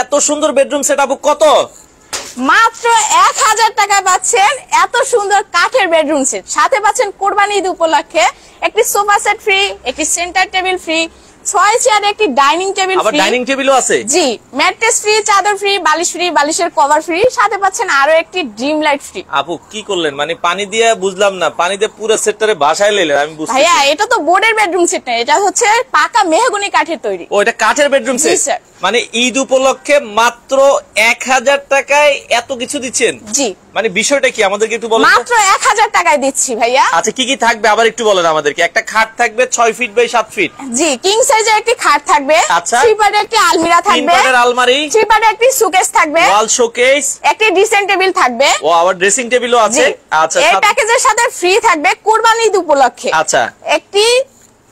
এত সুন্দর bedroom set আপু কত? মাত্র 1000 টাকা পাচ্ছেন এত সুন্দর কাঠের বেডরুম সেট। সাথে পাচ্ছেন কোরবানি ঈদ উপলক্ষে একটি সোফা সেট ফ্রি, একটি সেন্টার টেবিল ফ্রি, 6 চেয়ারে একটি ডাইনিং টেবিল ফ্রি। আবার ডাইনিং টেবিলও আছে? জি, ম্যাট্রেস ফ্রি, চাদর ফ্রি, বালিশের কভার ফ্রি, সাথে পাচ্ছেন আরো একটি ড্রিম লাইট ফ্রি। আপু কি করলেন, মানে পানি দিয়ে বুঝলাম না, পানি দিয়ে পুরো সেটটারে বাসায় লইলেন আমি বুঝছি। ভাইয়া এটা তো বোর্ডের বেডরুম সেট না, এটা হচ্ছে পাকা মেহগনি কাঠের তৈরি। ও এটা কাঠের বেডরুম সেট? জি স্যার। মানে ঈদ উপলক্ষে মাত্র 1000 টাকায় এত কিছু দিচ্ছেন? জি। মানে বিষয়টা কি আমাদেরকে একটু বলেন। মাত্র 1000 টাকায় দিচ্ছি ভাইয়া। আচ্ছা কি কি থাকবে আবার একটু বলেন আমাদেরকে। একটা খাট থাকবে 6 ফিট বাই 7 ফিট। জি, কিং সাইজের একটি খাট থাকবে। আচ্ছা। 3 পার্টের একটি আলমিরা থাকবে। 3 পার্টের আলমারি। 3 পার্টের একটি শোকেস থাকবে। ওয়াল শোকেস। একটি ড্রেসিং টেবিল থাকবে। ও আবার ড্রেসিং টেবিলও আছে। আচ্ছা। এই প্যাকেজের সাথে ফ্রি থাকবে কুরবানি ঈদ উপলক্ষে আচ্ছা একটি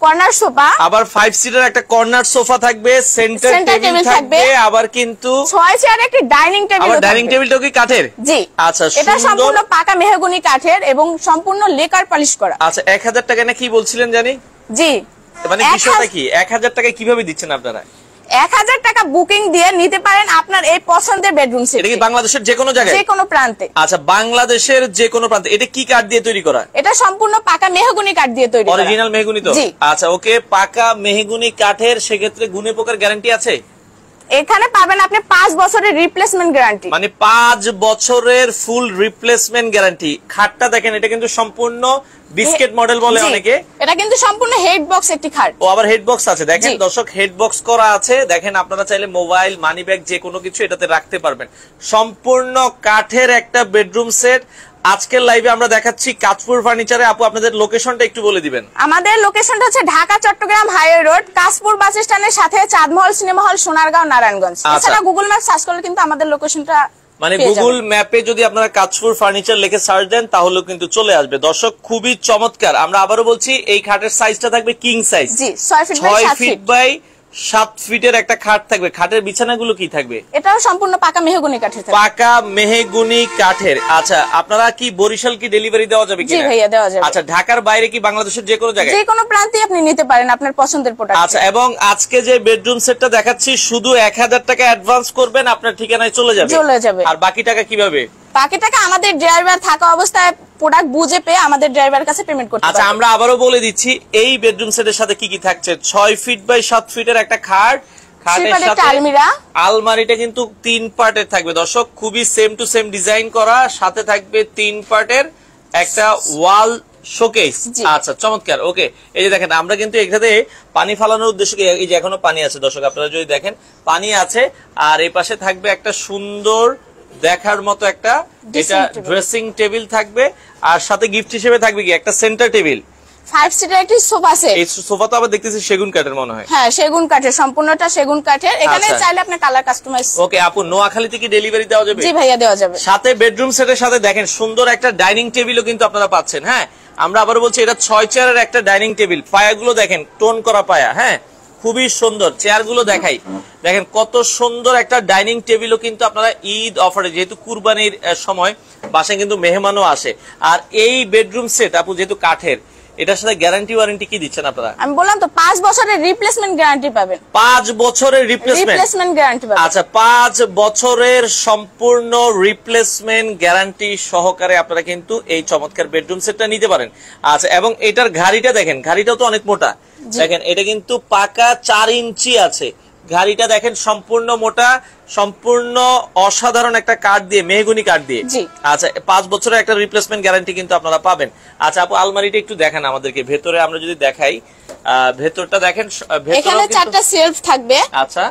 কর্নার সোফা। আবার 5 সিটার একটা কর্নার সোফা থাকবে, সেন্টার টেবিল থাকবে, আবার কিন্তু 6 চেয়ারে একটি ডাইনিং টেবিল। আবার ডাইনিং টেবিলটাও কি কাঠের? জি। আচ্ছা এটা সম্পূর্ণ পাকা মেহগনি কাঠের এবং সম্পূর্ণ লেকার পলিশ করা। আচ্ছা 1000 টাকা না কি বলছিলেন জানি? জি। মানে বিষয়টা কি 1000 টাকায় কিভাবে দিচ্ছেন আপনারা? 1000 টাকা বুকিং দিয়ে নিতে পারেন আপনার এই পছন্দের বেডরুম সেট। এটা কি বাংলাদেশের যে কোনো জায়গায়? যে কোনো প্রান্তে। আচ্ছা বাংলাদেশের যে কোনো প্রান্তে। এটা কি কাঠ দিয়ে তৈরি করা? এটা সম্পূর্ণ পাকা মেহগনি কাঠ দিয়ে তৈরি করা। অরিজিনাল মেহগনি তো? জি। আচ্ছা ওকে, পাকা মেহগনি কাঠের, সেক্ষেত্রে গুণে পোকার গ্যারান্টি আছে? এখানে পাবেন আপনি 5 বছরের রিপ্লেসমেন্ট গ্যারান্টি। মানে 5 বছরের ফুল রিপ্লেসমেন্ট গ্যারান্টি। খাটটা দেখেন, এটা কিন্তু সম্পূর্ণ বিস্কিট মডেল বলে অনেকে। এটা কিন্তু সম্পূর্ণ হেড বক্স একটি খাট। ও আবার হেড বক্স আছে, দেখেন দর্শক হেড বক্স করা আছে। দেখেন আপনারা চাইলে মোবাইল, মানি ব্যাগ যে কোনো কিছু এটাতে রাখতে পারবেন। সম্পূর্ণ কাঠের একটা বেডরুম সেট। আজকের লাইভে আমরা দেখাচ্ছি কাশপুর ফার্নিচারে। আপু আপনাদের লোকেশনটা একটু বলে দিবেন। আমাদের লোকেশনটা হচ্ছে ঢাকা চট্টগ্রাম হাইওয়ে রোড, কাশপুর বাস স্ট্যান্ডের সাথে চাঁদমহল সিনেমা হল, সোনারগাঁও, নারায়ণগঞ্জ। এছাড়া গুগল ম্যাপ সার্চ করলে কিন্তু আমাদের লোকেশনটা মানে গুগল ম্যাপে যদি আপনারা কাশপুর ফার্নিচার লিখে সার্চ দেন তাহলেও কিন্তু চলে আসবে। দর্শক খুবই চমৎকার। আমরা আবারও বলছি এই খাটের সাইজটা থাকবে কিং সাইজ। জি, 6 ফিট বাই 7 ফিটের একটা খাট থাকবে। খাটের বিছানাগুলো কি থাকবে? এটাও সম্পূর্ণ পাকা মেহগনি কাঠের থাকবে। পাকা মেহগনি কাঠের। আচ্ছা আপনারা কি বরিশাল কি ডেলিভারি দেওয়া যাবে কিনা? জি ভাইয়া দেওয়া যাবে। আচ্ছা ঢাকার বাইরে কি বাংলাদেশের যে কোনো জায়গায়? যে কোনো প্রান্তে আপনি নিতে পারেন আপনার পছন্দের প্রোডাক্ট। আচ্ছা এবং আজকে যে বেডরুম সেটটা দেখাচ্ছি শুধু 1000 টাকা অ্যাডভান্স করবেন, আপনার ঠিকানায় চলে যাবে। আর বাকি টাকা কিভাবে? বাকি টাকা আমাদের ড্রাইভার থাকা অবস্থায় প্রোডাক্ট বুঝে পেয়ে আমাদের ড্রাইভারের কাছে পেমেন্ট করতে হবে। আচ্ছা আমরা আবারও বলে দিচ্ছি এই বেডরুম সেটের সাথে কি কি থাকছে। 6 ফিট বাই 7 ফিটের একটা খাট, খাটের সাথে আলমারিটা কিন্তু 3 পার্টের থাকবে। দর্শক খুবই সেম টু সেম ডিজাইন করা, সাথে থাকবে 3 পার্টের একটা ওয়াল শোকেস। আচ্ছা চমৎকার। ওকে এই যে দেখেন আমরা কিন্তু এখানে পানি ফালানোর উদ্দেশ্যে, এই যে এখনো পানি আছে দর্শক, আপনারা যদি দেখেন পানি আছে। আর এই পাশে থাকবে একটা সুন্দর দেখার মতো একটা এটা ড্রেসিং টেবিল থাকবে, আর সাথে গিফট হিসেবে থাকবে কি একটা সেন্টার টেবিল। 5 সিটার একটি সোফা সেট। এই সোফা তো আবার দেখতেছি সেগুন কাঠের মনে হয়। হ্যাঁ সেগুন কাঠের, সম্পূর্ণটা সেগুন কাঠের। এখানে চাইলে আপনি কালার কাস্টমাইজ। ওকে আপু নোয়াখালী থেকে ডেলিভারি দেওয়া যাবে? জি ভাইয়া দেওয়া যাবে। সাথে বেডরুম সেটের সাথে দেখেন সুন্দর একটা ডাইনিং টেবিলও কিন্তু আপনারা পাচ্ছেন। হ্যাঁ আমরা আবার বলছি এটা 6 চেয়ারের একটা ডাইনিং টেবিল। পায়াগুলো দেখেন টোন করা পায়া। হ্যাঁ খুবই সুন্দর। চেয়ারগুলো দেখাই, দেখেন কত সুন্দর একটা ডাইনিং টেবিলও কিন্তু আপনারা ঈদ অফারে, যেহেতু কুরবানির সময় বাসায় কিন্তু মেহমানও আসে। আর এই বেডরুম সেট আপু যেহেতু কাঠের, এটার সাথে গ্যারান্টি ওয়ারেন্টি কি দিচ্ছেন আপনারা? আমি বললাম তো 5 বছরের রিপ্লেসমেন্ট গ্যারান্টি পাবেন। 5 বছরের রিপ্লেসমেন্ট গ্যারান্টি পাবেন। আচ্ছা 5 বছরের সম্পূর্ণ রিপ্লেসমেন্ট গ্যারান্টি সহকারে আপনারা কিন্তু এই চমৎকার বেডরুম সেটটা নিতে পারেন। আচ্ছা এবং এটার ঘাড়িটা দেখেন, ঘাড়িটাও তো অনেক মোটা। দেখেন এটা কিন্তু পাকা 4 ইঞ্চি আছে। ঘাড়িটা দেখেন সম্পূর্ণ মোটা, সম্পূর্ণ অসাধারণ একটা কাঠ দিয়ে, মেহগনি কাঠ দিয়ে। আচ্ছা 5 বছরের একটা রিপ্লেসমেন্ট গ্যারান্টি কিন্তু আপনারা পাবেন। আচ্ছা আপু আলমারিটা একটু দেখান আমাদেরকে। ভেতরে আমরা যদি দেখাই, ভেতরটা দেখেন, এখানে 4টা সেলফ থাকবে। আচ্ছা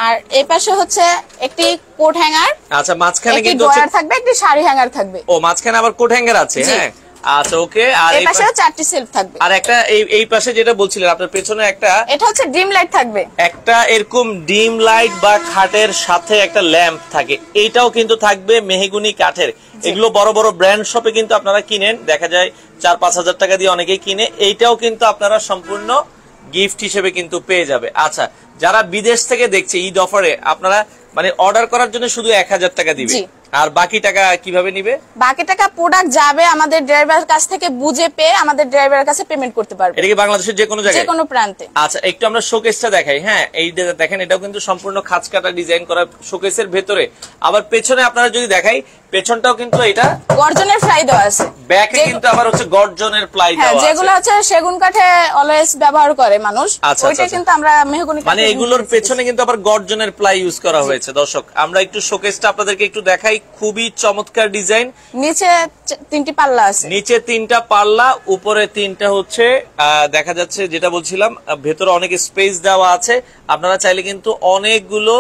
আর এই পাশে হচ্ছে একটি কোট হ্যাঙ্গার। আচ্ছা মাঝখানে কিন্তু ড্রয়ার থাকবে, একটি শাড়ি হ্যাঙ্গার থাকবে। ও মাঝখানে আবার কোট হ্যাঙ্গার আছে। হ্যাঁ আচ্ছা ওকে। আর এই পাশেও 4টি সেলফ থাকবে। আর একটা এই পাশে যেটা বলছিলেন আপনার পেছনে একটা, এটা হচ্ছে ডিম লাইট থাকবে। একটা এরকম ডিম লাইট বা খাটের সাথে একটা ল্যাম্প থাকে, এইটাও কিন্তু থাকবে মেহগনি কাঠের। এগুলো বড় বড় ব্র্যান্ড শপে কিন্তু আপনারা কিনেন, দেখা যায় 4-5 হাজার টাকা দিয়ে অনেকেই কিনে। এইটাও কিন্তু আপনারা সম্পূর্ণ গিফট হিসেবে কিন্তু পেয়ে যাবে। আচ্ছা যারা বিদেশ থেকে দেখছে ঈদ অফারে, আপনারা মানে অর্ডার করার জন্য শুধু 1000 টাকা দিবে। আর বাকি টাকা কিভাবে নিবে? বাকি টাকা প্রোডাক্ট যাবে আমাদের ড্রাইভারের কাছ থেকে, বুঝে পেয়ে আমাদের ড্রাইভারের কাছে পেমেন্ট করতে পারবে। এটা কি বাংলাদেশের যে কোনো জায়গায়, যে কোনো প্রান্তে? আচ্ছা, একটু আমরা শোকেসটা দেখাই। হ্যাঁ, এই দেখেন, এটাও কিন্তু সম্পূর্ণ খাঁজ কাটা ডিজাইন করা শোকেসের ভেতরে। আবার পেছনে আপনারা যদি দেখাই, পেছনটাও কিন্তু এটা গর্জনের ফ্লাই দেওয়া আছে, ব্যাকে কিন্তু আবার হচ্ছে গর্জনের প্লাই দেওয়া আছে, যেগুলো হচ্ছে সেগুন কাঠে অলওয়েজ ব্যবহার করে মানুষ, ওইটা কিন্তু আমরা মেহগনি মানে এগুলোর পেছনে কিন্তু আবার গর্জনের প্লাই ইউজ করা হয়েছে। দর্শক, আমরা একটু শোকেসটা আপনাদেরকে একটু দেখাই, খুবই চমৎকার ডিজাইন। নিচে 3টি পাল্লা আছে, নিচে 3টা পাল্লা, উপরে 3টা হচ্ছে দেখা যাচ্ছে, যেটা বলছিলাম ভেতরে অনেক স্পেস দেওয়া আছে। আপনারা চাইলে কিন্তু অনেকগুলো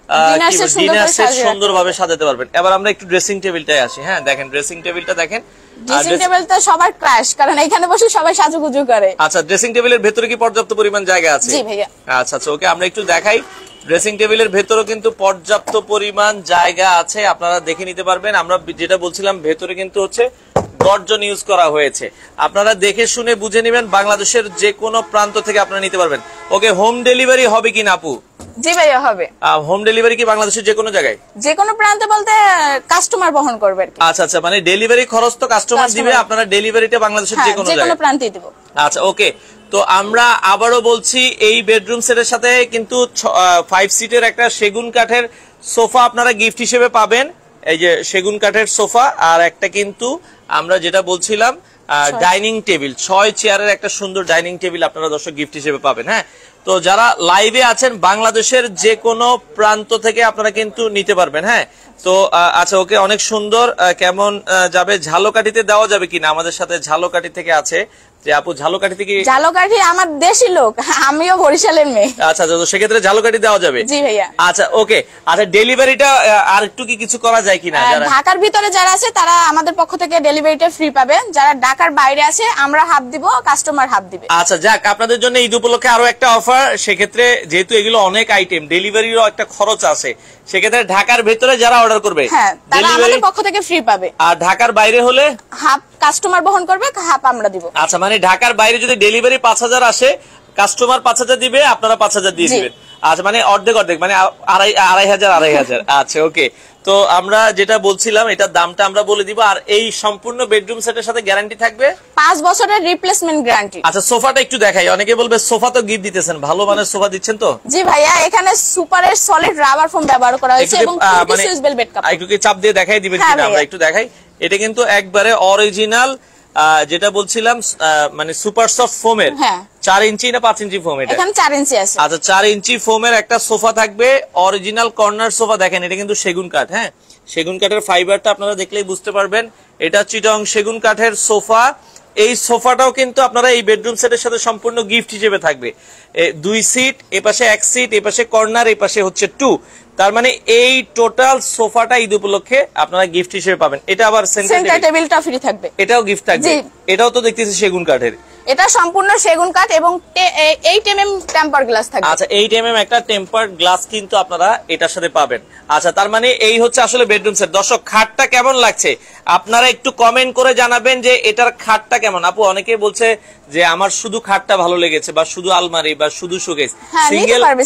ডিনার সেট সুন্দরভাবে সাজাতে পারবেন। এবার আমরা একটু ড্রেসিং টেবিলটায় আসি। হ্যাঁ, দেখেন ড্রেসিং টেবিলটা দেখেন। ড্রেসিং টেবিলটা সবার ক্রাশ, কারণ এখানে বসে সবাই সাজুগুজু করে। আচ্ছা, ড্রেসিং টেবিলের ভেতরে কি পর্যাপ্ত পরিমাণ জায়গা আছে? জি ভাইয়া। আচ্ছা আচ্ছা, ওকে, আমরা একটু দেখাই। ড্রেসিং টেবিলের ভেতরে কিন্তু পর্যাপ্ত পরিমাণ জায়গা আছে, আপনারা দেখে নিতে পারবেন। আমরা যেটা বলছিলাম, ভেতরে কিন্তু হচ্ছে গর্জন ইউজ করা হয়েছে। আপনারা দেখে শুনে বুঝে নেবেন, বাংলাদেশের যে কোনো প্রান্ত থেকে আপনারা নিতে পারবেন। ওকে, হোম ডেলিভারি হবে কিনা আপু? জি ভাইয়া, হবে। হোম ডেলিভারি কি বাংলাদেশের যে কোনো জায়গায়? যে কোনো প্রান্তে বলতে কাস্টমার বহন করবে। আচ্ছা আচ্ছা, মানে ডেলিভারি খরচ তো কাস্টমার দিবে, আপনারা ডেলিভারিটা বাংলাদেশের যে কোনো জায়গায়, প্রান্তে দিব। আচ্ছা, ওকে। তো আমরা আবারও বলছি, এই বেডরুম সেটের সাথে কিন্তু 5 সিটের একটা সেগুন কাঠের সোফা আপনারা গিফট হিসেবে পাবেন। এই যে সেগুন কাঠের সোফা, আর একটা কিন্তু আমরা যেটা বলছিলাম ডাইনিং টেবিল, 6 চেয়ারের একটা সুন্দর ডাইনিং টেবিল আপনারা দর্শক গিফট হিসেবে পাবেন। হ্যাঁ, তো যারা লাইভে আছেন বাংলাদেশের যে কোনো প্রান্ত থেকে আপনারা কিন্তু নিতে পারবেন। হ্যাঁ, তো আচ্ছা, ওকে, অনেক সুন্দর। কেমন যাবে, ঝালকাঠিতে দেওয়া যাবে কিনা? আমাদের সাথে ঝালকাঠি থেকে আছে যে আপু, ঝালকাঠি থেকে। ঝালকাঠি আমার দেশি লোক, আমিও বরিশালের মেয়ে। আচ্ছা, তো সেক্ষেত্রে ঝালকাঠি দেওয়া যাবে? জি ভাইয়া। আচ্ছা, ওকে। আচ্ছা, ডেলিভারিটা আর একটু কি কিছু করা যায় কিনা? ঢাকার ভিতরে যারা আছে তারা আমাদের পক্ষ থেকে ডেলিভারিটা ফ্রি পাবেন, যারা ঢাকার বাইরে আছে আমরা হাফ দিব, কাস্টমার হাফ দিবে। আচ্ছা, যাক, আপনাদের জন্য ঈদ উপলক্ষে আরো একটা অফার। সেক্ষেত্রে যেহেতু এগুলো অনেক আইটেম, ডেলিভারিরও একটা খরচ আছে, সেক্ষেত্রে ঢাকার ভেতরে যারা অর্ডার করবে, হ্যাঁ, তারা আমাদের পক্ষ থেকে ফ্রি পাবে। আর ঢাকার বাইরে হলে হাফ কাস্টমার বহন করবে, হাফ আমরা দিব। আচ্ছা, মানে ঢাকার বাইরে যদি ডেলিভারি 5000 আসে, কাস্টমার 5000 দিবে, আপনারা 5000 দিয়ে দিবেন। আচ্ছা, মানে অর্ধেক অর্ধেক, মানে 2500। আচ্ছা, ওকে। তো আমরা যেটা বলছিলাম, এটার দামটা আমরা বলে দিব। আর এই সম্পূর্ণ বেডরুম সেটের সাথে গ্যারান্টি থাকবে 5 বছরের রিপ্লেসমেন্ট গ্যারান্টি। আচ্ছা, সোফাটা একটু দেখাই। অনেকে বলবে সোফা তো গিফট দিতেছেন, ভালো মানের সোফা দিচ্ছেন তো? জি ভাইয়া, এখানে সুপারের সলিড রাবার ফোম ব্যবহার করা হয়েছে এবং সুইচবেল বেড কাভার। একটু কি চাপ দিয়ে দেখাই দিবেন কিনা? আমরা একটু দেখাই। এটা কিন্তু একবারে অরিজিনাল, যেটা বলছিলাম, মানে সুপার সফট ফোমের। 4 ইঞ্চি না 5 ইঞ্চি ফোম? এটা এখানে 4 ইঞ্চি আছে। আচ্ছা, 4 ইঞ্চি ফোমের একটা সোফা থাকবে, অরিজিনাল কর্নার সোফা। দেখেন, এটা কিন্তু সেগুন কাঠ। হ্যাঁ, সেগুন কাঠের ফাইবারটা আপনারা দেখলেই বুঝতে পারবেন, এটা চিটং সেগুন কাঠের সোফা। এই সোফাটাও কিন্তু আপনারা এই বেডরুম সেটের সাথে সম্পূর্ণ গিফট হিসেবে থাকবে। 2 সিট, এপাশে 1 সিট, এপাশে কর্নার, এপাশে হচ্ছে 2। তার মানে এই টোটাল সোফাটা ঈদ উপলক্ষে আপনারা গিফট হিসেবে পাবেন। এটা আবার সেন্টার টেবিলটা ফ্রি থাকবে, এটাও গিফট থাকবে। এটাও তো দেখতেছি সেগুন কাঠের। এটা সম্পূর্ণ সেগুন কাঠ এবং 8 mm টেম্পার গ্লাস থাকবে। আচ্ছা, 8 mm একটা টেম্পারড গ্লাস কিন্তু আপনারা এটার সাথে পাবেন। আচ্ছা, তার মানে এই হচ্ছে আসলে বেডরুম সেট। দর্শক, খাটটা কেমন লাগছে আপনারা একটু কমেন্ট করে জানাবেন যে এটার খাটটা কেমন। আপু, অনেকে বলছে যে আমার শুধু খাটটা ভালো লেগেছে, বা শুধু আলমারি, বা শুধু শোকেস।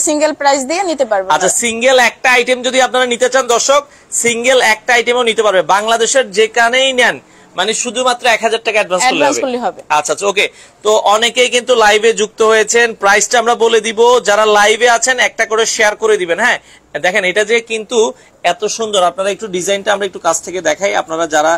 সিঙ্গেল প্রাইস দিয়ে নিতে পারবে। আচ্ছা, সিঙ্গেল একটা আইটেম যদি আপনারা নিতে চান দর্শক, সিঙ্গেল একটা আইটেমও নিতে পারবে। বাংলাদেশের যেখানেই নেন, মানে শুধুমাত্র 1000 টাকা অ্যাডভান্স করলে হবে। আচ্ছা আচ্ছা, ওকে। তো অনেকেই কিন্তু লাইভে যুক্ত হয়েছেন, প্রাইসটা আমরা বলে দিব। যারা লাইভে আছেন একটা করে শেয়ার করে দিবেন। হ্যাঁ, দেখেন, এটা যে কিন্তু এত সুন্দর, আপনারা একটু ডিজাইনটা আমরা একটু কাছ থেকে দেখাই। আপনারা যারা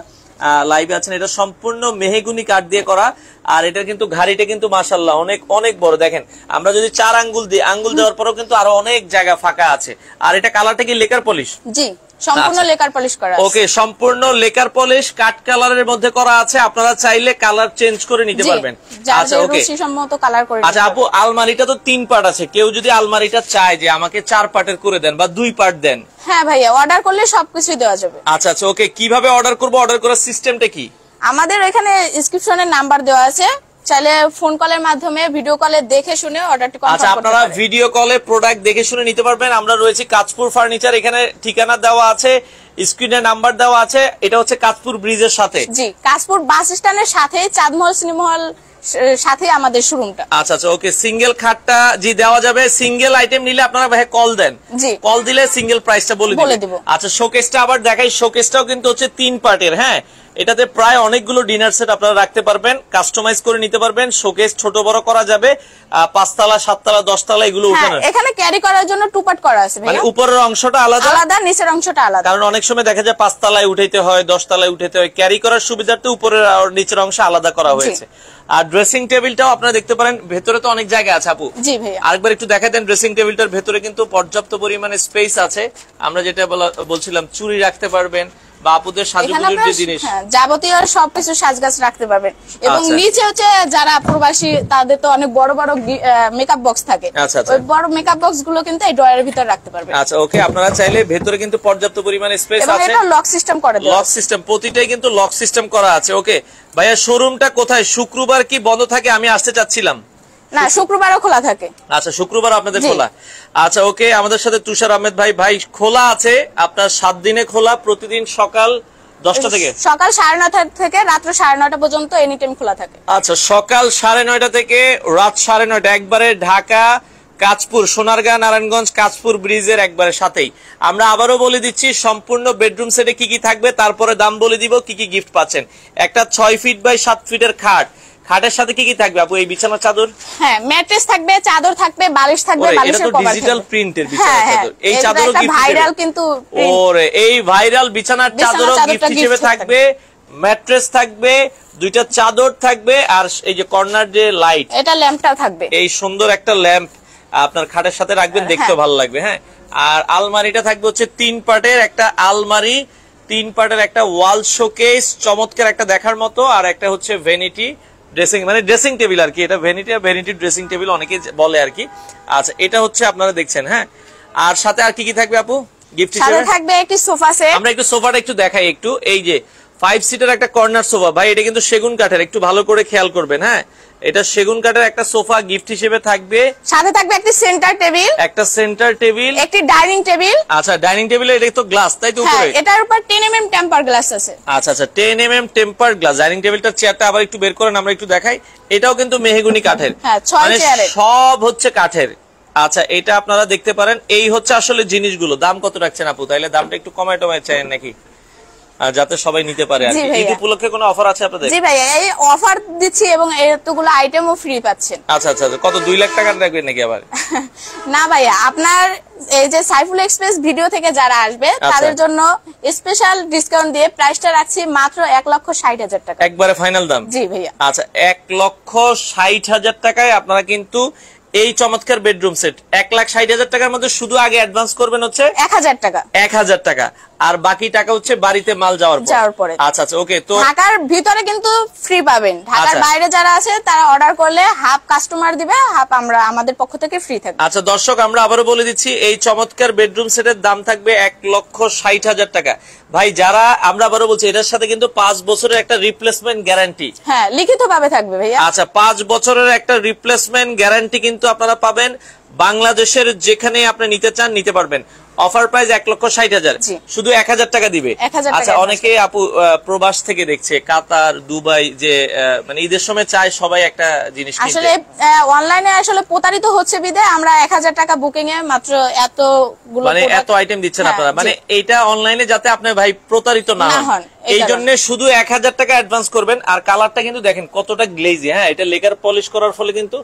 লাইভে আছেন, এটা সম্পূর্ণ মেহগুনি কাঠ দিয়ে করা। আর এটা কিন্তু ঘাড়িটা কিন্তু মাশাআল্লাহ অনেক অনেক বড়। দেখেন, আমরা যদি 4 আঙ্গুল দিই, আঙ্গুল দেওয়ার পরেও কিন্তু আরো অনেক জায়গা ফাঁকা আছে। আর এটা কালারটা কি লেকার পলিশ? জি, সম্পূর্ণ লেকার পলিশ করা আছে। ওকে, সম্পূর্ণ লেকার পলিশ কাট কালারের মধ্যে করা আছে। আপনারা চাইলে কালার চেঞ্জ করে নিতে পারবেন। আচ্ছা, ওকে, রুচিসম্মত কালার করে। আচ্ছা আপু, আলমারিটা তো 3 পার্ট আছে। কেউ যদি আলমারিটা চায় যে আমাকে 4 পার্টের করে দেন বা 2 পার্ট দেন? হ্যাঁ ভাইয়া, অর্ডার করলে সবকিছু দেওয়া যাবে। আচ্ছা আচ্ছা, ওকে। কিভাবে অর্ডার করব? অর্ডার করার সিস্টেমটা কি? আমাদের এখানে ডেসক্রিপশনে নাম্বার দেওয়া আছে, চাইলে ফোন কলের মাধ্যমে, ভিডিও কলে দেখে শুনে অর্ডারটি কনফার্ম করতে পারেন। আচ্ছা, আপনারা ভিডিও কলে প্রোডাক্ট দেখে শুনে নিতে পারবেন। আমরা রয়েছি কাঁচপুর ফার্নিচার, এখানে ঠিকানা দেওয়া আছে, স্ক্রিনে নাম্বার দেওয়া আছে। এটা হচ্ছে কাঁচপুর ব্রিজের সাথে। জি, কাঁচপুর বাস স্ট্যান্ডের সাথে চাঁদমহল সিনেমা হল সাথে আমাদের শোরুমটা। আচ্ছা আচ্ছা ওকে, সিঙ্গেল খাটটা জি দেওয়া যাবে, সিঙ্গেল আইটেম নিলে আপনারা ভাই কল দেন, কল দিলে সিঙ্গেল প্রাইসটা বলে দিব। আচ্ছা শোকেসটা আবার দেখাই, শোকেসটাও কিন্তু হচ্ছে 3 পার্টের। হ্যাঁ, এটাতে প্রায় অনেকগুলো ডিনার সেট আপনারা রাখতে পারবেন, কাস্টমাইজ করে নিতে পারবেন, শোকেস ছোট বড় করা যাবে, 5 তলা 7 তলা 10 তলা এগুলো উঠানো। এখানে ক্যারি করার জন্য 2 পার্ট করা আছে, মানে উপরের অংশটা আলাদা আলাদা, নিচের অংশটা আলাদা। কারণ অনেক সময় দেখা যায় 5 তলায় উঠাইতে হয়, 10 তলায় উঠাইতে হয়, ক্যারি করার সুবিধার্থে উপরের আর নিচের অংশ আলাদা করা হয়েছে। আর ড্রেসিং টেবিলটাও আপনারা দেখতে পারেন, ভেতরে তো অনেক জায়গা আছে আপু। জি ভাই, আরেকবার একটু দেখাই দেন, ড্রেসিং টেবিলটার ভেতরে কিন্তু পর্যাপ্ত পরিমাণে স্পেস আছে। আমরা যেটা বলছিলাম চুড়ি রাখতে পারবেন বা আপুদের সাজুগুজুর যে জিনিস, যাবতীয় সবকিছু সাজগাছ রাখতে পারবেন। এবং নিচে হচ্ছে যারা প্রবাসী তাদের তো অনেক বড় বড় মেকআপ বক্স থাকে, ওই বড় মেকআপ বক্স গুলো কিন্তু এই ড্রয়ারের ভিতর রাখতে পারবেন। আচ্ছা ওকে, আপনারা চাইলে ভেতরে কিন্তু পর্যাপ্ত পরিমাণে স্পেস আছে, এবং এটা লক সিস্টেম করে দেওয়া, লক সিস্টেম প্রতিটাই কিন্তু লক সিস্টেম করা আছে। ওকে ভাইয়া, শোরুমটা কোথায়? শুক্রবার কি বন্ধ থাকে? আমি আসতে চাচ্ছিলাম। না, শুক্রবারও খোলা থাকে। আচ্ছা শুক্রবার আপনাদের খোলা। আচ্ছা ওকে, আমাদের সাথে তুষার আহমেদ ভাই খোলা আছে আপনার 7 দিনে খোলা, প্রতিদিন সকাল 10টা থেকে সকাল 9:30 থেকে রাত 9:30 পর্যন্ত এনি টাইম খোলা থাকে। আচ্ছা সকাল 9:30 থেকে রাত 9:30, একবারে ঢাকা কাঁচপুর, সোনারগাঁ, নারায়ণগঞ্জ, কাঁচপুর ব্রিজের একবারে সাথেই। আমরা আবারও বলে দিচ্ছি সম্পূর্ণ বেডরুম সেটে কি কি থাকবে, তারপরে দাম বলে দিব, কি কি গিফট পাচ্ছেন। একটা 6 ফিট বাই 7 ফিটের খাট, খাটের সাথে কি কি থাকবে আপু? এই বিছানার চাদর, হ্যাঁ ম্যাট্রেস থাকবে, চাদর থাকবে, বালিশ থাকবে, বালিশের কভার থাকবে, ডিজিটাল প্রিন্টের বিছানার চাদর। এই চাদরও গিফট ভাইরাল, কিন্তু ওরে এই ভাইরাল বিছানার চাদরও গিফট হিসেবে থাকবে, ম্যাট্রেস থাকবে, 2টা চাদর থাকবে, আর এই যে কর্নার যে লাইট, এটা ল্যাম্পটা থাকবে, এই সুন্দর একটা ল্যাম্প আপনার খাটের সাথে রাখবেন, দেখতে ভালো লাগবে। হ্যাঁ, আর আলমারিটা থাকবে হচ্ছে 3 পার্টের একটা আলমারি, 3 পার্টের একটা ওয়াল শোকেস, চমৎকার একটা দেখার মতো, আর একটা হচ্ছে ভ্যানিটি ড্রেসিং, মানে ড্রেসিং টেবিল আর কি, এটা ভ্যানিটি আর ভ্যানিটি ড্রেসিং টেবিল অনেকে বলে আর কি। আচ্ছা এটা হচ্ছে আপনারা দেখছেন। হ্যাঁ, আর সাথে আর কি কি থাকবে আপু গিফট হিসেবে? সাথে থাকবে একটি সোফা সেট। আমরা একটু সোফাটা একটু দেখাই একটু, এই যে 5 সিটার একটা কর্নার সোফা, ভাই এটা কিন্তু সেগুন কাঠের, একটু ভালো করে খেয়াল করবেন। হ্যাঁ, এটা সেগুন কাঠের একটা সোফা গিফট হিসেবে থাকবে, সাথে থাকবে একটি সেন্টার টেবিল, একটা সেন্টার টেবিল, একটি ডাইনিং টেবিল। আচ্ছা ডাইনিং টেবিলে এটা তো গ্লাস, তাই তো উপরে? হ্যাঁ, এটার উপর 10 mm টেম্পার গ্লাস আছে। আচ্ছা আচ্ছা 10 mm টেম্পার গ্লাস। ডাইনিং টেবিলটার চেয়ারটা আবার একটু বের করেন, আমরা একটু দেখাই। এটাও কিন্তু মেহগনি কাঠের, হ্যাঁ 6 চেয়ারের, সব হচ্ছে কাঠের। আচ্ছা এটা আপনারা দেখতে পারেন, এই হচ্ছে আসলে জিনিসগুলো। দাম কত রাখছেন আপু? তাইলে দামটা একটু কমায় টমায় চাইেন নাকি, যাতে সবাই নিতে পারে আর কি। ঈদ উপলক্ষে কোনো অফার আছে আপনাদের? জি ভাই, এই অফার দিচ্ছি এবং এতগুলো আইটেমও ফ্রি পাচ্ছেন। আচ্ছা আচ্ছা, কত 2 লাখ টাকা রাখবেন নাকি আবার? না ভাইয়া, আপনার এই যে সাইফুল এক্সপ্রেস ভিডিও থেকে যারা আসবে তাদের জন্য স্পেশাল ডিসকাউন্ট দিয়ে প্রাইসটা রাখছি মাত্র 1,60,000 টাকা, একবারে ফাইনাল দাম। জি ভাইয়া। আচ্ছা 1,60,000 টাকায় আপনারা কিন্তু এই চমৎকার বেডরুম সেট 1,60,000 টাকার মধ্যে শুধু আগে অ্যাডভান্স করবেন হচ্ছে 1,000 টাকা, 1,000 টাকা, আর বাকি টাকা হচ্ছে বাড়িতে মাল যাওয়ার পরে। আচ্ছা আচ্ছা ওকে, তো ঢাকার ভিতরে কিন্তু ফ্রি পাবেন, ঢাকার বাইরে যারা আছে তারা অর্ডার করলে হাফ কাস্টমার দিবে, হাফ আমরা আমাদের পক্ষ থেকে ফ্রি থাকবে। আচ্ছা দর্শক, আমরা আবারও বলে দিচ্ছি এই চমৎকার বেডরুম সেটের দাম থাকবে 1,60,000 টাকা। ভাই যারা, আমরা আবারও বলছি এটার সাথে কিন্তু 5 বছরের একটা রিপ্লেসমেন্ট গ্যারান্টি, হ্যাঁ লিখিত ভাবে থাকবে ভাইয়া। আচ্ছা 5 বছরের একটা রিপ্লেসমেন্ট গ্যারান্টি কিন্তু আপনারা পাবেন, বাংলাদেশের যেখানে আপনি নিতে চান নিতে পারবেন। অফার প্রাইস 1,60,000, শুধু 1,000 টাকা দিবে। আচ্ছা অনেকে আপু প্রবাস থেকে দেখছে, কাতার, দুবাই, যে মানে ঈদের সময় চায় সবাই একটা জিনিস কিনতে, আসলে অনলাইনে আসলে প্রতারিত হচ্ছে বিদে আমরা 1,000 টাকা বুকিং এ মাত্র এতগুলো, মানে এত আইটেম দিচ্ছেন আপনারা, মানে এইটা অনলাইনে যাতে আপনি ভাই প্রতারিত না হন, এই জন্য শুধু 1,000 টাকা অ্যাডভান্স করবেন। আর কালারটা কিন্তু দেখেন কতটা গ্লেজি, হ্যাঁ এটা লেকার পলিশ করার ফলে কিন্তু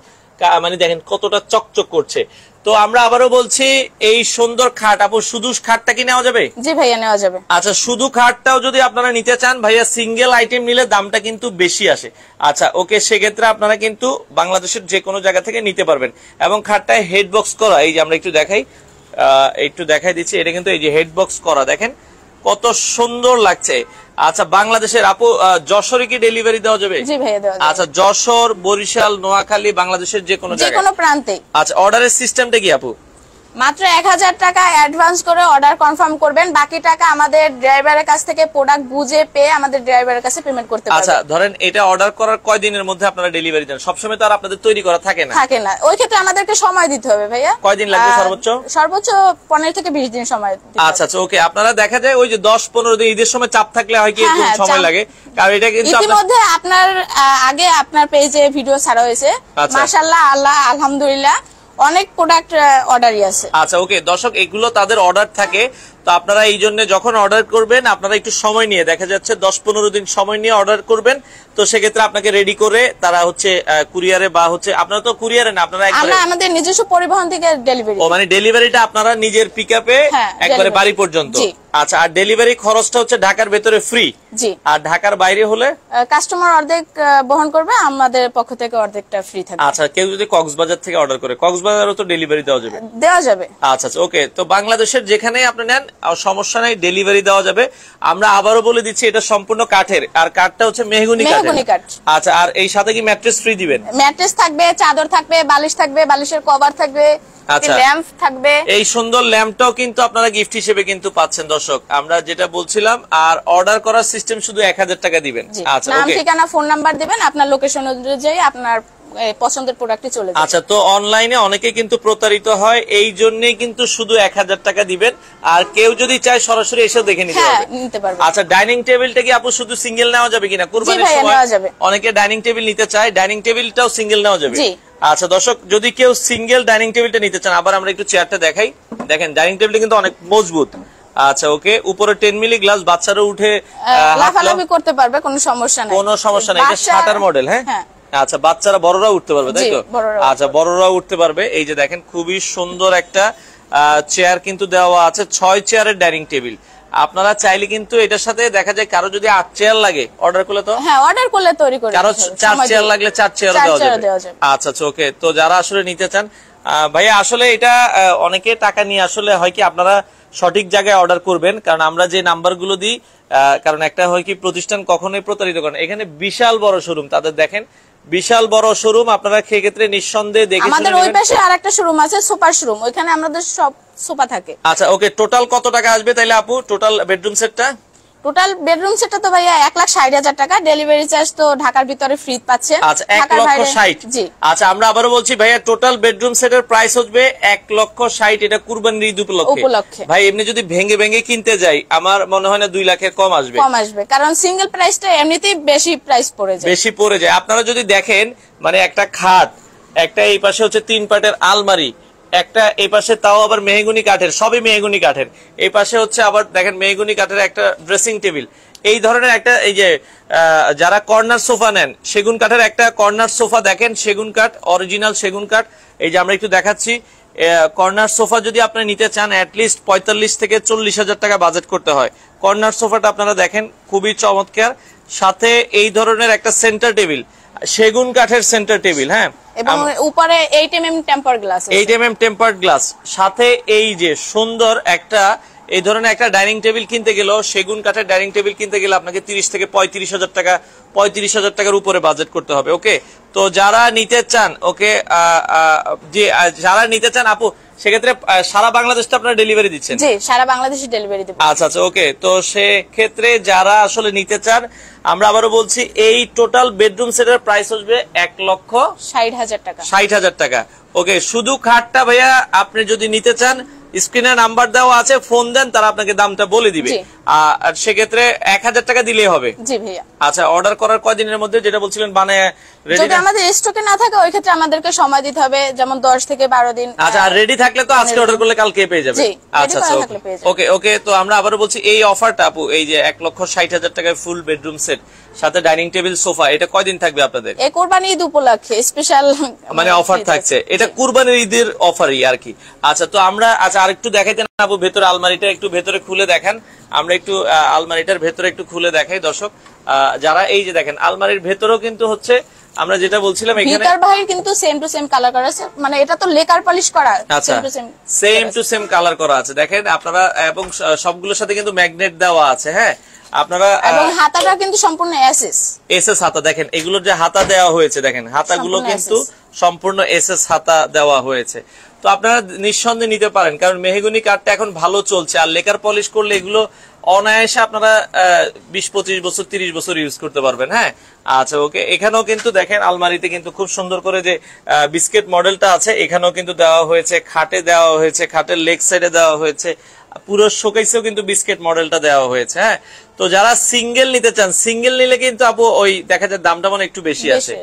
মানে দেখেন কতটা চকচক করছে। তো আমরা আবারও বলছি এই সুন্দর খাট, আপু শুধু খাটটা কি নেওয়া যাবে? জি ভাইয়া নেওয়া যাবে। আচ্ছা শুধু খাটটাও যদি আপনারা নিতে চান ভাইয়া, সিঙ্গেল আইটেম নিলে দামটা কিন্তু বেশি আসে। আচ্ছা ওকে, সেক্ষেত্রে আপনারা কিন্তু বাংলাদেশের যে কোনো জায়গা থেকে নিতে পারবেন। এবং খাটটায় হেড বক্স করা, এই যে আমরা একটু দেখাই দিচ্ছি, এটা কিন্তু এই যে হেড বক্স করা, দেখেন কত সুন্দর লাগছে। আচ্ছা বাংলাদেশের আপু যশোরে কি ডেলিভারি দেওয়া যাবে? জি ভাইয়া দেওয়া যাবে। আচ্ছা যশোর, বরিশাল, নোয়াখালী, বাংলাদেশের যে কোনো জায়গায়, যে কোনো প্রান্তে। আচ্ছা অর্ডারের সিস্টেমটা কি আপু? মাত্র 1000 টাকা অ্যাডভান্স করে অর্ডার কনফার্ম করবেন, বাকি টাকা আমাদের ড্রাইভারের কাছ থেকে প্রোডাক্ট বুঝে পেয়ে আমাদের ড্রাইভারের কাছে পেমেন্ট করতে পারবেন। আচ্ছা ধরেন এটা অর্ডার করার কয় দিনের মধ্যে আপনারা ডেলিভারি দেন? সবসময় তো আর আপনাদের তৈরি করা থাকে না। ওই ক্ষেত্রে আমাদেরকে সময় দিতে হবে ভাইয়া। কয় দিন লাগবে সর্বোচ্চ? সর্বোচ্চ 15 থেকে 20 দিন সময় দিতে হবে। আচ্ছা ওকে। আপনারা দেখা যায় ওই যে 10-15 দিন ঈদের সময় চাপ থাকলে হয় কি একটু সময় লাগে, কারণ এটা কিন্তু ইতিমধ্যে আপনার আগে আপনার পেজে ভিডিও ছাড়া হয়েছে, মাশাআল্লাহ আলহামদুলিল্লাহ অনেক প্রোডাক্ট অর্ডারই আছে। আচ্ছা ওকে দর্শক, এগুলো তাদের অর্ডার থাকে, তো আপনারা এই জন্য যখন অর্ডার করবেন আপনারা একটু সময় নিয়ে, দেখা যাচ্ছে 10-15 দিন সময় নিয়ে অর্ডার করবেন, তো সেক্ষেত্রে আপনাকে রেডি করে তারা হচ্ছে কুরিয়ারে বা হচ্ছে আপনারা তো কুরিয়ারে না, আপনারা আমরা আমাদের নিজস্ব পরিবহন থেকে ডেলিভারি। ও মানে ডেলিভারিটা আপনারা নিজের পিকআপে একবারে বাড়ি পর্যন্ত। আচ্ছা, আর ডেলিভারি খরচটা হচ্ছে ঢাকার ভেতরে ফ্রি? জি। আর ঢাকার বাইরে হলে কাস্টমার অর্ধেক বহন করবে, আমাদের পক্ষ থেকে অর্ধেকটা ফ্রি থাকবে। আচ্ছা, কেউ যদি কক্সবাজার থেকে অর্ডার করে, কক্সবাজারও তো ডেলিভারি দেওয়া যাবে? দেওয়া যাবে। আচ্ছা ওকে, তো বাংলাদেশের যেখানেই আপনি নেন সমস্যা নাই, ডেলিভারি দেওয়া যাবে। আমরা আবারও বলে দিচ্ছি এটা সম্পূর্ণ কাঠের, আর কাঠটা হচ্ছে মেহগনি কাঠ। আচ্ছা, আর এই সাথে কি ম্যাট্রেস ফ্রি দিবেন? ম্যাট্রেস থাকবে, চাদর থাকবে, বালিশ থাকবে, বালিশের কভার থাকবে, ল্যাম্প থাকবে। এই সুন্দর ল্যাম্পটাও কিন্তু আপনারা গিফট হিসেবে কিন্তু পাচ্ছেন দর্শক, আমরা যেটা বলছিলাম। আর অর্ডার করার সিস্টেম শুধু 1000 টাকা দিবেন। আচ্ছা, নাম ঠিকানা ফোন নাম্বার দিবেন, আপনার লোকেশন অনুযায়ী আপনার পছন্দের প্রোডাক্টটি চলে যাবে। আচ্ছা, তো অনলাইনে অনেকে কিন্তু প্রতারিত হয়, এই জন্যই কিন্তু শুধু 1000 টাকা দিবেন। আর কেউ যদি চায় সরাসরি এসে দেখে নিতে পারবে। আচ্ছা, ডাইনিং টেবিলটা কি আপু শুধু সিঙ্গেল নেওয়া যাবে কিনা? কুরবানির সময় অনেকে ডাইনিং টেবিল নিতে চায়, ডাইনিং টেবিলটাও সিঙ্গেল নেওয়া যাবে? আচ্ছা দর্শক, যদি কেউ সিঙ্গেল ডাইনিং টেবিলটা নিতে চান, আবার আমরা একটু চেয়ারটা দেখাই। দেখেন ডাইনিং টেবিলটা কিন্তু অনেক মজবুত। আচ্ছা ওকে, উপরে 10 মিলি গ্লাস, বাচ্চারা উঠে লাফালাফি করতে পারবে, কোনো সমস্যা নাই। কোনো সমস্যা নাই, এটা শাটার মডেল। হ্যাঁ, আচ্ছা, বাচ্চারা বড়রাও উঠতে পারবে, তাই তো? আচ্ছা, বড়রাও উঠতে পারবে। এই যে দেখেন খুবই সুন্দর একটা চেয়ার কিন্তু দেওয়া আছে, 6 চেয়ারের ডাইনিং টেবিল। আপনারা চাইলে কিন্তু এটার সাথে দেখা যায় কারো যদি 8 চেয়ার লাগে অর্ডার করলে, তো অর্ডার করলে তৈরি করে, কারো 4 চেয়ার লাগলে 4 চেয়ার দেওয়া যাবে। আচ্ছা ওকে, তো যারা আসলে নিতে চান ভাইয়া, আসলে এটা অনেকে টাকা নিয়ে আসলে হয় কি আপনারা সঠিক জায়গায় অর্ডার করবেন, কারণ আমরা যে নাম্বারগুলো দিই, কারণ একটা হয় কি প্রতিষ্ঠান কখনোই প্রতারিত করেন। এখানে বিশাল বড় শোরুম, তাদের দেখেন বিশাল বড় শোরুম, আপনারা ক্ষেত্রে নিঃসন্দেহে দেখে আমাদের ওই পাশে আরেকটা শোরুম আছে, সুপার শোরুম, ওখানে আমাদের সব সোফা থাকে। আচ্ছা ওকে, টোটাল কত টাকা আসবে তাইলে আপু টোটাল বেডরুম সেটটা? টোটাল বেডরুম সেটটা তো ভাইয়া 1,60,000 টাকা, ডেলিভারি চার্জ তো ঢাকার ভিতরে ফ্রি পাচ্ছেন। আচ্ছা, 1,60,000। জি। আচ্ছা, আমরা আবারও বলছি ভাইয়া, টোটাল বেডরুম সেটের প্রাইস হবে 1,60,000। এটা কুরবানির ঈদ উপলক্ষে। ভাই এমনি যদি ভেঙে ভেঙে কিনতে যাই, আমার মনে হয় না 2 লাখের কম আসবে, কারণ সিঙ্গেল প্রাইসটা এমনিতেই বেশি প্রাইস পড়ে যায়। আপনারা যদি দেখেন, মানে একটা খাট, একটা এই পাশে হচ্ছে 3 পাটের আলমারি, একটা এই পাশে তাও আবার মেহগনি কাঠের, সবই মেহগনি কাঠের, এই পাশে হচ্ছে আবার দেখেন মেহগনি কাঠের একটা ড্রেসিং টেবিল, এই ধরনের একটা, এই যে যারা কর্নার সোফা নেন, সেগুন কাঠের একটা কর্নার সোফা দেখেন, সেগুন কাঠ, অরিজিনাল সেগুন কাঠ। এই যে আমরা একটু দেখাচ্ছি, কর্নার সোফা যদি আপনি নিতে চান অ্যাটলিস্ট 45 থেকে 40,000 টাকা বাজেট করতে হয়। কর্নার সোফাটা আপনারা দেখেন খুবই চমৎকার, সাথে এই ধরনের একটা সেন্টার টেবিল, সেগুন কাঠের সেন্টার টেবিল। হ্যাঁ, এবং উপরে 8 mm temper glass, 8 mm tempered glass, সাথে এই যে সুন্দর একটা এই ধরনের একটা ডাইনিং টেবিল কিনতে গেলেও, সেগুন কাঠের ডাইনিং টেবিল কিনতে গেলে আপনাকে 30 থেকে 35,000 টাকা, 35,000 টাকার উপরে বাজেট করতে হবে। ওকে, তো যারা নিতে চান, ওকে, যারা নিতে চান আপু, সেক্ষেত্রে সারা বাংলাদেশটা আপনারা ডেলিভারি দিচ্ছেন? জি, সারা বাংলাদেশে ডেলিভারি দেব। আচ্ছা ওকে, তো সেক্ষেত্রে যারা আসলে নিতে চান, আমরা আবারও বলছি, এই টোটাল বেডরুম সেটের প্রাইস আসবে 1,60,000 টাকা। 60,000 টাকা। ওকে, শুধু খাটটা ভাইয়া আপনি যদি নিতে চান, স্ক্রিনে নাম্বার দেওয়া আছে, ফোন দেন, তারা আপনাকে দামটা বলে দিবে। আর সেক্ষেত্রে 1000 টাকা দিলেই হবে? জি ভাইয়া। আচ্ছা, অর্ডার করার কয়দিনের মধ্যে যেটা বলছিলেন বানায় রেডি? যদি আমাদের স্টকে না থাকে ওই ক্ষেত্রে আমাদেরকে সময় দিতে হবে, যেমন 10 থেকে 12 দিন। আচ্ছা, আর রেডি থাকলে তো আজকে অর্ডার করলে কালকে পেয়ে যাবে? আচ্ছা ওকে, তো আমরা আবারও বলছি, এই অফারটা আপু, এই যে 1,60,000 টাকায় ফুল বেডরুম সেট সাথে ডাইনিং টেবিল সোফা, এটা কয়দিন থাকবে আপনাদের? এই কুরবানির ঈদ উপলক্ষে স্পেশাল মানে অফার থাকছে, এটা কুরবানির ঈদের অফারই আর কি। আচ্ছা, তো আমরা আরেকটু দেখাইতে না আপু, ভেতরে আলমারিটা একটু ভেতরে খুলে দেখান, আমরা একটু আলমারিটার ভেতরে একটু খুলে দেখাই দর্শক। যারা এই যে দেখেন আলমারির ভেতরেও কিন্তু হচ্ছে আমরা যেটা বলছিলাম, এখানে ভিতর বাহির কিন্তু সেম টু সেম কালার করা আছে, মানে এটা তো লেকার পলিশ করা, সেম টু সেম কালার করা আছে দেখেন আপনারা, এবং সবগুলোর সাথে কিন্তু ম্যাগনেট দেওয়া আছে। হ্যাঁ, আপনারা, এবং হাতাটা কিন্তু সম্পূর্ণ এসএস হাতা, দেখেন এগুলোর যে হাতা দেওয়া হয়েছে, দেখেন হাতাগুলো কিন্তু সম্পূর্ণ এসএস হাতা দেওয়া হয়েছে। তো আপনারা নিঃসন্দেহে নিতে পারেন, কারণ মেহগনি কাঠটা এখন ভালো চলছে। আর লেকার পলিশ করলে এগুলো অনায়াসে আপনারা 20-25 বছর 30 বছর ইউজ করতে পারবেন। হ্যাঁ, আচ্ছা ওকে। এখানেও কিন্তু দেখেন আলমারিতে কিন্তু খুব সুন্দর করে যে বিস্কিট মডেলটা আছে, এখানেও কিন্তু দেওয়া হয়েছে, খাটে দেওয়া হয়েছে, খাটের লেগ সাইডে দেওয়া হয়েছে, পুরো শোকেসেও কিন্তু বিস্কিট মডেলটা দেওয়া হয়েছে। হ্যাঁ, তো যারা সিঙ্গেল নিতে চান, সিঙ্গেল নিলে কিন্তু আপু ওই দেখা যায় দামটা মানে একটু বেশি আসে।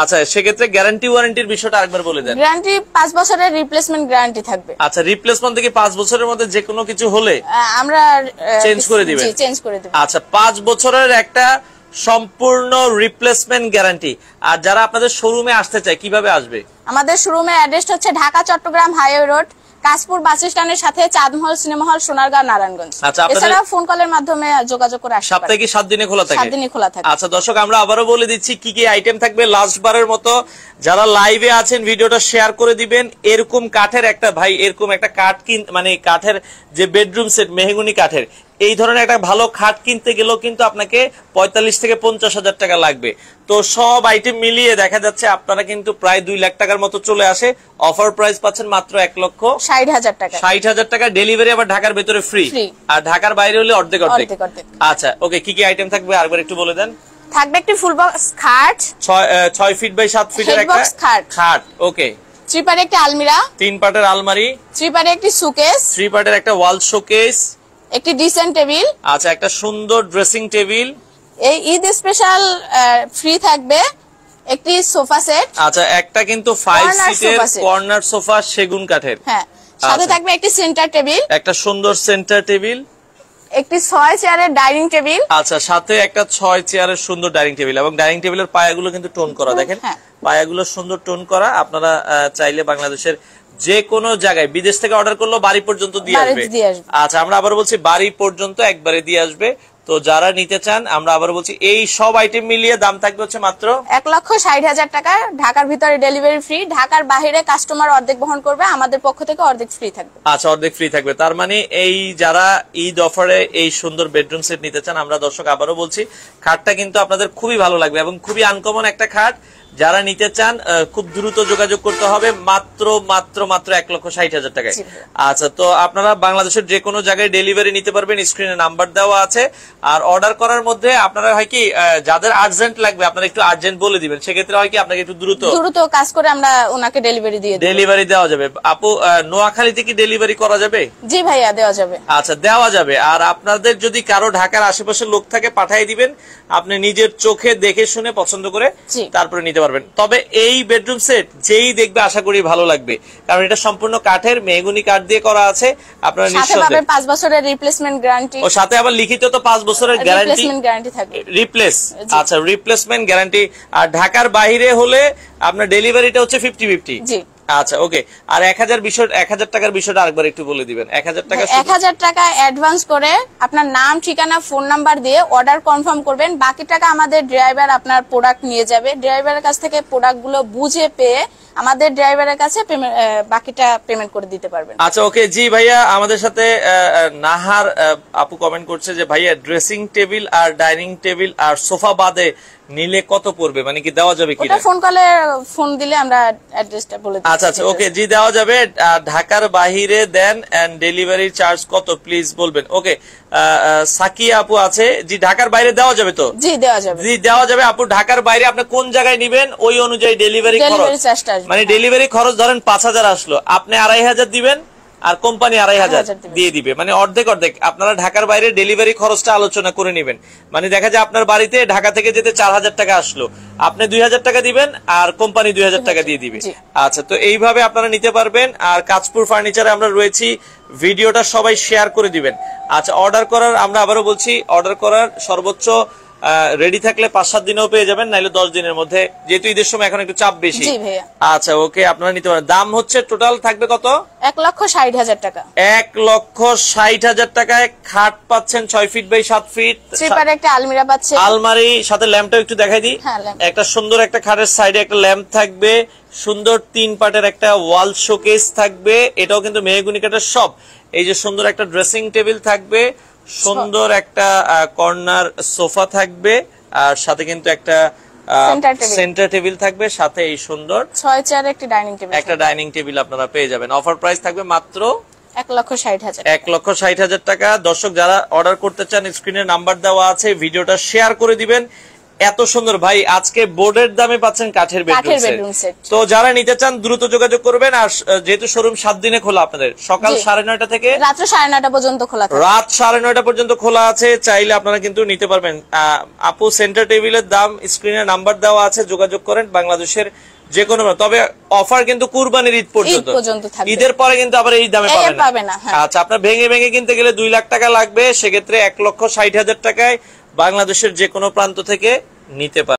আচ্ছা, সেক্ষেত্রে গ্যারান্টি ওয়ারেন্টির বিষয়টা আরেকবার বলে দেন। গ্যারান্টি 5 বছরের রিপ্লেসমেন্ট গ্যারান্টি থাকবে। আচ্ছা, রিপ্লেসমেন্ট থেকে 5 বছরের মধ্যে যে কোনো কিছু হলে আমরা চেঞ্জ করে দিবেন। জি, চেঞ্জ করে দেব। আচ্ছা, 5 বছরের একটা সম্পূর্ণ রিপ্লেসমেন্ট গ্যারান্টি। আর যারা আপনাদের শোরুমে আসতে চায় কিভাবে আসবে? আমাদের শোরুমের অ্যাড্রেস হচ্ছে ঢাকা চট্টগ্রাম হাইওয়ে রোড, কাশপুর বাস স্ট্যান্ডের সাথে চাঁদমহল সিনেমা হল, সোনারগাঁও, নারায়ণগঞ্জ। আচ্ছা, এছাড়া ফোন কলের মাধ্যমে যোগাযোগ করে আসতে পারেন। সপ্তাহে কি 7 দিনে খোলা থাকে? 7 দিনে খোলা থাকে। আচ্ছা দর্শক, আমরা আবারও বলে দিচ্ছি কি কি আইটেম থাকবে। লাস্ট বারের মতো যারা লাইভে আছেন ভিডিওটা শেয়ার করে দিবেন। এরকম কাঠের একটা ভাই, এরকম একটা কাঠ মানে কাঠের যে বেডরুম সেট মেহগনি কাঠের, এই ধরনের একটা ভালো খাট কিনতে গেলেও কিন্তু আপনাকে 45 থেকে 50 হাজার টাকা লাগবে। তো সব আইটেম মিলিয়ে দেখা যাচ্ছে আপনারা কিন্তু প্রায় 2 লাখ টাকার মতো চলে আসে। অফার প্রাইস পাচ্ছেন মাত্র 1,60,000 টাকা। 60,000 টাকা ডেলিভারি, আবার ঢাকার ভেতরে ফ্রি, আর ঢাকার বাইরে হলে অর্ধেক অর্ধেক। আচ্ছা ওকে, কি কি আইটেম থাকবে আরেকবার একটু বলে দেন। থাকবে একটি ফুল বক্স খাট, 6 ফিট বাই 7 ফিটের একটা খাট। ওকে। 3 পার্টের একটি আলমিরা, 3 পার্টের আলমারি, 3 পার্টের একটি সুকেস, 3 পার্টের একটা ওয়াল শোকেস, একটি ডিসেন্ট টেবিল। আচ্ছা, একটা সুন্দর ড্রেসিং টেবিল। এই ঈদ স্পেশাল ফ্রি থাকবে একটি সোফা সেট। আচ্ছা, একটা কিন্তু 5 সিটের কর্নার সোফা সেগুন কাঠের। হ্যাঁ, সাথে থাকবে একটি সেন্টার টেবিল, একটা সুন্দর সেন্টার টেবিল, একটি 6 চেয়ারের ডাইনিং টেবিল। আচ্ছা, সাথে একটা 6 চেয়ারের সুন্দর ডাইনিং টেবিল, এবং ডাইনিং টেবিলের পায়াগুলো কিন্তু টোন করা, দেখেন পায়াগুলো সুন্দর টোন করা। আপনারা চাইলে বাংলাদেশের যে কোনো জায়গায় বিদেশ থেকে অর্ডার করলেও বাড়ি পর্যন্ত দিয়ে আসবে। আচ্ছা, আমরা আবার বলছি বাড়ি পর্যন্ত একবারে দিয়ে আসবে। তো যারা নিতে চান, আমরা আবার বলছি এই সব আইটেম মিলিয়ে দাম থাকবে হচ্ছে মাত্র 1,60,000 টাকা। ঢাকার ভিতরে ডেলিভারি ফ্রি, ঢাকার বাইরে কাস্টমার অর্ধেক বহন করবে, আমাদের পক্ষ থেকে অর্ধেক ফ্রি থাকবে। আচ্ছা, অর্ধেক ফ্রি থাকবে। তার মানে এই যারা ঈদ অফারে এই সুন্দর বেডরুম সেট নিতে চান, আমরা দর্শক আবারও বলছি খাটটা কিন্তু আপনাদের খুবই ভালো লাগবে এবং খুবই আনকমন একটা খাট। যারা নিতে চান খুব দ্রুত যোগাযোগ করতে হবে, মাত্র 1,60,000 টাকায়। আচ্ছা, তো আপনারা বাংলাদেশের যে কোনো জায়গায় ডেলিভারি নিতে পারবেন, স্ক্রিনে নাম্বার দেওয়া আছে। আর অর্ডার করার মধ্যে আপনারা হয় কি যাদের আর্জেন্ট লাগবে আপনারা একটু আর্জেন্ট বলে দিবেন, সেক্ষেত্রে হয় কি আপনাকে একটু দ্রুত কাজ করে আমরা ওনাকে ডেলিভারি দেওয়া যাবে। আপু, নোয়াখালীতে কি ডেলিভারি করা যাবে? জি ভাইয়া, দেওয়া যাবে। আচ্ছা, দেওয়া যাবে। আর আপনাদের যদি কারো ঢাকার আশেপাশে লোক থাকে পাঠিয়ে দিবেন, আপনি নিজের চোখে দেখে শুনে পছন্দ করে তারপরে নিতে পারবেন। তবে এই বেডরুম সেট যেই দেখবে আশা করি ভালো লাগবে, কারণ এটা সম্পূর্ণ কাঠের, মেহগনি কাঠ দিয়ে করা আছে। আপনারা নিশ্চয়ই 5 বছরের রিপ্লেসমেন্ট গ্যারান্টি, ও সাথে আবার লিখিত তো 5 বছরের গ্যারান্টি থাকবে। আচ্ছা, রিপ্লেসমেন্ট গ্যারান্টি। আর ঢাকার বাইরে হলে আপনার ডেলিভারিটা হচ্ছে 50-50। জি। আচ্ছা ওকে। আর 1,000 টাকার বিষয়টা আরেকবার একটু বলে দিবেন। 1,000 টাকা অ্যাডভান্স করে আপনার নাম, ঠিকানা, ফোন নাম্বার দিয়ে অর্ডার কনফার্ম করবেন। বাকি টাকা আমাদের ড্রাইভার আপনার প্রোডাক্ট নিয়ে যাবে। ড্রাইভারের কাছ থেকে প্রোডাক্টগুলো বুঝে পেয়ে আমাদের ড্রাইভারের কাছে বাকিটা পেমেন্ট করে দিতে পারবেন। আচ্ছা ওকে। জি ভাইয়া, আমাদের সাথে নাহার আপু কমেন্ট করছে যে ভাইয়া ড্রেসিং টেবিল আর ডাইনিং টেবিল আর সোফা বাদে নিলে কত পড়বে, মানে কি দেওয়া যাবে কিনা? ফোন দিলে আমরা অ্যাড্রেসটা বলে দিই। আচ্ছা আচ্ছা ওকে, জি দেওয়া যাবে। ঢাকার বাহিরে দেন এন্ড ডেলিভারি চার্জ কত প্লিজ বলবেন। ওকে, সাকিয়া আপু আছে। জি, ঢাকার বাইরে দেওয়া যাবে তো? জি দেওয়া যাবে। জি দেওয়া যাবে আপু। ঢাকার বাইরে আপনি কোন জায়গায় নেবেন ওই অনুযায়ী ডেলিভারি খরচ, মানে ডেলিভারি খরচ ধরেন 5,000 আসলো, আপনি 2,500 দিবেন আর কোম্পানি 2,500 দিয়ে দিবে, মানে অর্ধেক অর্ধেক। আপনারা ঢাকার বাইরে ডেলিভারি খরচটা আলোচনা করে নেবেন। মানে দেখা যায় আপনার বাড়িতে ঢাকা থেকে যেতে 4,000 টাকা আসলো, আপনি 2,000 টাকা দিবেন আর কোম্পানি 2,000 টাকা দিয়ে দিবে। আচ্ছা, তো এইভাবে আপনারা নিতে পারবেন। আর কাঁচপুর ফার্নিচারে আমরা রয়েছি, ভিডিওটা সবাই শেয়ার করে দিবেন। আচ্ছা, অর্ডার করার আমরা আবারও বলছি, অর্ডার করার সর্বোচ্চ রেডি থাকলে 5-7 দিনেও পেয়ে যাবেন, নাইলে 10 দিনের মধ্যে, যেহেতু ঈদের সময় এখন একটু চাপ বেশি। আচ্ছা ওকে, আপনারা নিতে পারেন। দাম হচ্ছে টোটাল থাকবে কত? 1,60,000 টাকা। 1,60,000 টাকায় খাট পাচ্ছেন 6 ফিট বাই 7 ফিট, একটা আলমিরা পাচ্ছেন, আলমারি সাথে ল্যাম্পটাও একটু দেখাই দিই। একটা সুন্দর একটা খাটের সাইডে একটা ল্যাম্প থাকবে, সুন্দর 3 পার্টের একটা ওয়াল শোকেস থাকবে, এটাও কিন্তু মেহগনি কাঠের সব। এই যে সুন্দর একটা ড্রেসিং টেবিল থাকবে, সুন্দর একটা কর্নার সোফা থাকবে, আর সাথে কিন্তু একটা সেন্টার টেবিল থাকবে, সাথে এই সুন্দর 6 চেয়ার একটি ডাইনিং টেবিল আপনারা পেয়ে যাবেন। অফার প্রাইস থাকবে মাত্র 1,60,000 1,60,000 টাকা। দর্শক যারা অর্ডার করতে চান স্ক্রিনে নাম্বার দেওয়া আছে, ভিডিওটা শেয়ার করে দিবেন। এত সুন্দর ভাই আজকে বোর্ডের দামে পাচ্ছেন কাঠের বেডরুম সেট। তো যারা নিতে চান দ্রুত যোগাযোগ করবেন। আর যেহেতু শোরুম 7 দিনে খোলা আপনাদের, সকাল 9:30 থেকে রাত 9:30 পর্যন্ত খোলা থাকে, রাত 9:30 পর্যন্ত খোলা আছে। চাইলে আপনারা কিন্তু নিতে পারবেন। আপু সেন্টার টেবিলের দাম স্ক্রিনে নাম্বার দেওয়া আছে, যোগাযোগ করেন বাংলাদেশের যে কোনো। তবে অফার কিন্তু কুরবানির ঈদ পর্যন্ত থাকবে, ঈদের পরে কিন্তু আবার এই দামে পাবেন না। আচ্ছা, আপনার ভেঙে ভেঙে কিনতে গেলে 2 লাখ টাকা লাগবে, সেক্ষেত্রে 1,60,000 টাকায় বাংলাদেশের যে কোনো প্রান্ত থেকে নিতে পারেন।